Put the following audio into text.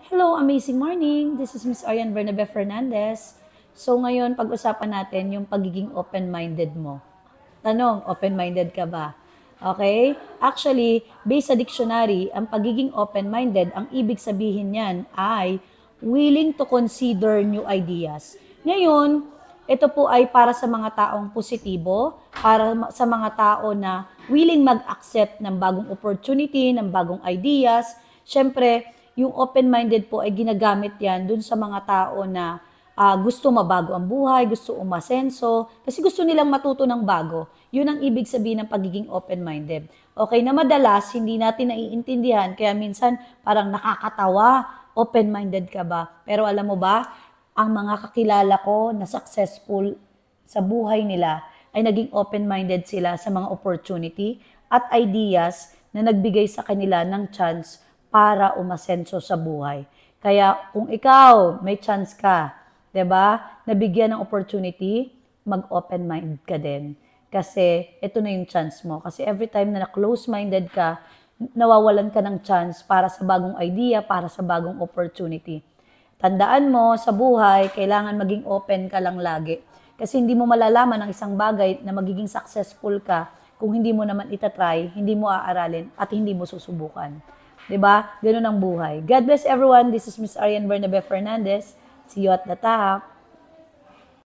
Hello, amazing morning. This is Miss Arian Bernabe Fernandez. So ngayon, pag-usapan natin yung pagiging open-minded mo. Tanong, open-minded ka ba? Okay? Actually, based sa dictionary, ang pagiging open-minded, ang ibig sabihin niyan ay willing to consider new ideas. Ngayon, ito po ay para sa mga taong positibo, para sa mga tao na willing mag-accept ng bagong opportunity, ng bagong ideas. Siyempre, yung open-minded po ay ginagamit yan dun sa mga tao na gusto mabago ang buhay, gusto umasenso, kasi gusto nilang matuto ng bago. Yun ang ibig sabihin ng pagiging open-minded. Okay, na madalas hindi natin naiintindihan, kaya minsan parang nakakatawa, open-minded ka ba? Pero alam mo ba, ang mga kakilala ko na successful sa buhay nila ay naging open-minded sila sa mga opportunity at ideas na nagbigay sa kanila ng chance para umasenso sa buhay. Kaya kung ikaw may chance ka, 'di ba? Nabigyan ng opportunity, mag-open mind ka din. Kasi ito na yung chance mo. Kasi every time na close-minded ka, nawawalan ka ng chance para sa bagong idea, para sa bagong opportunity. Tandaan mo, sa buhay, kailangan maging open ka lang lagi. Kasi hindi mo malalaman ang isang bagay na magiging successful ka kung hindi mo naman itatry, hindi mo aaralin, at hindi mo susubukan. 'Di ba? Ganun ang buhay. God bless everyone. This is Miss Arian Bernabe Fernandez. See you at the top.